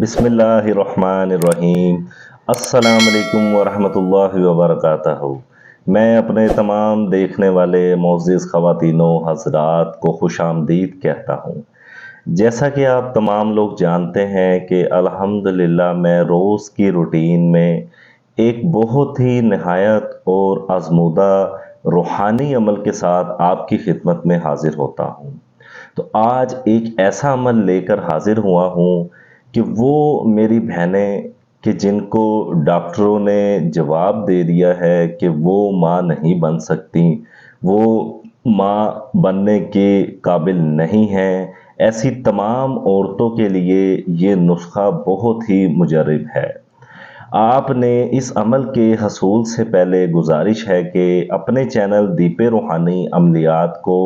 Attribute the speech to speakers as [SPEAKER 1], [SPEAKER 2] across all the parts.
[SPEAKER 1] بسم اللہ الرحمن الرحیم۔ السلام علیکم ورحمۃ اللہ وبرکاتہ۔ میں اپنے تمام دیکھنے والے معزز خواتین و حضرات کو خوش آمدید کہتا ہوں۔ جیسا کہ آپ تمام لوگ جانتے ہیں کہ الحمدللہ میں روز کی روٹین میں ایک بہت ہی نہایت اور آزمودہ روحانی عمل کے ساتھ آپ کی خدمت میں حاضر ہوتا ہوں۔ تو آج ایک ایسا عمل لے کر حاضر ہوا ہوں کہ وہ میری بہنیں کہ جن کو ڈاکٹروں نے جواب دے دیا ہے کہ وہ ماں نہیں بن سکتی، وہ ماں بننے کے قابل نہیں ہیں، ایسی تمام عورتوں کے لیے یہ نسخہ بہت ہی مجرب ہے۔ آپ نے اس عمل کے حصول سے پہلے گزارش ہے کہ اپنے چینل دیپ روحانی عملیات کو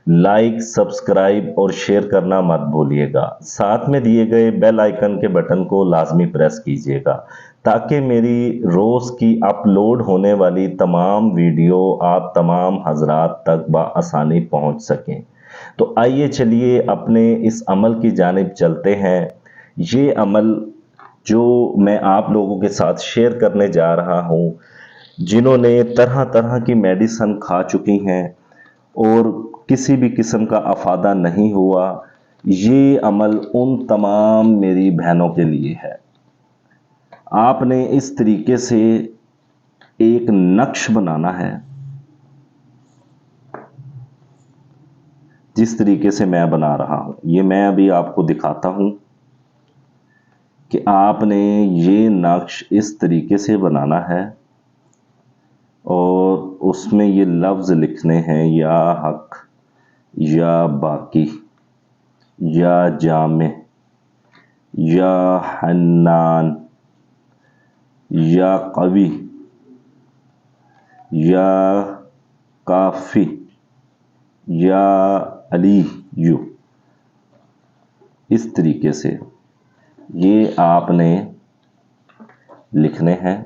[SPEAKER 1] لائک، سبسکرائب اور شیئر کرنا مت بھولیے گا۔ ساتھ میں دیے گئے بیل آئیکن کے بٹن کو لازمی پریس کیجیے گا تاکہ میری روز کی اپلوڈ ہونے والی تمام ویڈیو آپ تمام حضرات تک بآسانی پہنچ سکیں۔ تو آئیے چلیے اپنے اس عمل کی جانب چلتے ہیں۔ یہ عمل جو میں آپ لوگوں کے ساتھ شیئر کرنے جا رہا ہوں، جنہوں نے طرح طرح کی میڈیسن کھا چکی ہیں اور کسی بھی قسم کا افادہ نہیں ہوا، یہ عمل ان تمام میری بہنوں کے لیے ہے۔ آپ نے اس طریقے سے ایک نقش بنانا ہے جس طریقے سے میں بنا رہا ہوں۔ یہ میں ابھی آپ کو دکھاتا ہوں کہ آپ نے یہ نقش اس طریقے سے بنانا ہے اور اس میں یہ لفظ لکھنے ہیں: یا حق، یا باقی، یا جامع، یا حنان، یا قوی، یا کافی، یا علی یو۔ اس طریقے سے یہ آپ نے لکھنے ہیں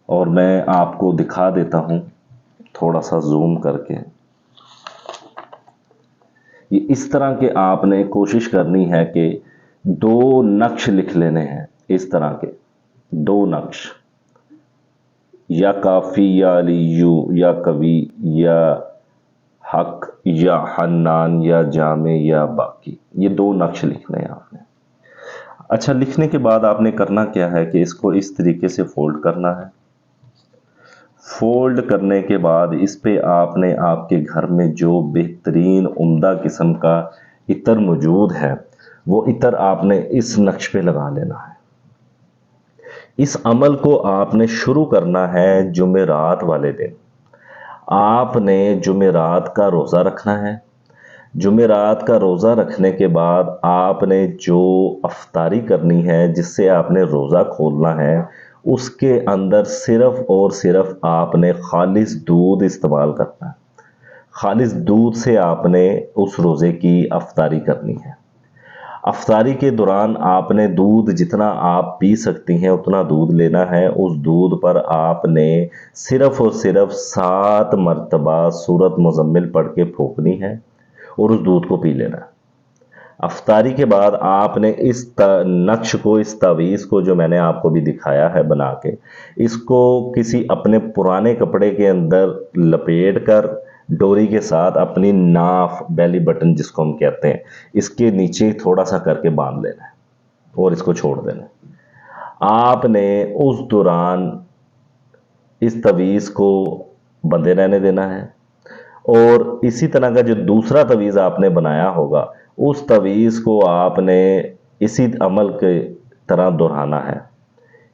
[SPEAKER 1] اور میں آپ کو دکھا دیتا ہوں تھوڑا سا زوم کر کے۔ یہ اس طرح کے آپ نے کوشش کرنی ہے کہ 2 نقش لکھ لینے ہیں، اس طرح کے 2 نقش: یا کافی، یا علی یو، یا کبھی، یا حق، یا حنان، یا جامع، یا باقی۔ یہ 2 نقش لکھنے ہیں آپ نے۔ اچھا، لکھنے کے بعد آپ نے کرنا کیا ہے کہ اس کو اس طریقے سے فولڈ کرنا ہے۔ فولڈ کرنے کے بعد اس پہ آپ نے آپ کے گھر میں جو بہترین عمدہ قسم کا عطر موجود ہے وہ عطر آپ نے اس نقش پہ لگا لینا ہے۔ اس عمل کو آپ نے شروع کرنا ہے جمعرات والے دن۔ آپ نے جمعرات کا روزہ رکھنا ہے۔ جمعرات کا روزہ رکھنے کے بعد آپ نے جو افطاری کرنی ہے، جس سے آپ نے روزہ کھولنا ہے، اس کے اندر صرف اور صرف آپ نے خالص دودھ استعمال کرنا ہے۔ خالص دودھ سے آپ نے اس روزے کی افطاری کرنی ہے۔ افطاری کے دوران آپ نے دودھ جتنا آپ پی سکتی ہیں اتنا دودھ لینا ہے۔ اس دودھ پر آپ نے صرف اور صرف 7 مرتبہ سورۃ مزمل پڑھ کے پھونکنی ہے اور اس دودھ کو پی لینا ہے۔ افطاری کے بعد آپ نے اس نقش کو، اس تعویذ کو جو میں نے آپ کو بھی دکھایا ہے بنا کے، اس کو کسی اپنے پرانے کپڑے کے اندر لپیٹ کر ڈوری کے ساتھ اپنی ناف، بیلی بٹن جس کو ہم کہتے ہیں، اس کے نیچے تھوڑا سا کر کے باندھ لینا ہے اور اس کو چھوڑ دینا ہے۔ آپ نے اس دوران اس تعویذ کو بندے رہنے دینا ہے اور اسی طرح کا جو دوسرا تعویذ آپ نے بنایا ہوگا اس تعویذ کو آپ نے اسی عمل کے طرح دہرانا ہے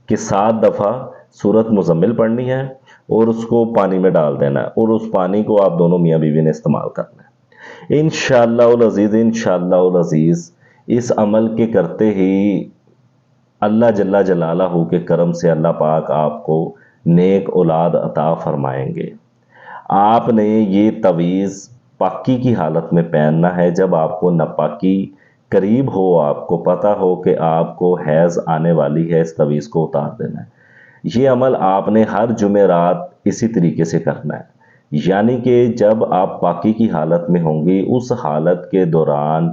[SPEAKER 1] کہ 7 دفعہ سورۃ مزمل پڑھنی ہے اور اس کو پانی میں ڈال دینا ہے اور اس پانی کو آپ دونوں میاں بیوی نے استعمال کرنا ہے۔ انشاءاللہ العزیز، انشاءاللہ العزیز، اس عمل کے کرتے ہی اللہ جل جلالہ کے کرم سے اللہ پاک آپ کو نیک اولاد عطا فرمائیں گے۔ آپ نے یہ تعویذ پاکی کی حالت میں پہننا ہے۔ جب آپ کو ناپاکی قریب ہو، آپ کو پتہ ہو کہ آپ کو حیض آنے والی ہے، اس تعویذ کو اتار دینا ہے۔ یہ عمل آپ نے ہر جمعرات اسی طریقے سے کرنا ہے، یعنی کہ جب آپ پاکی کی حالت میں ہوں گی، اس حالت کے دوران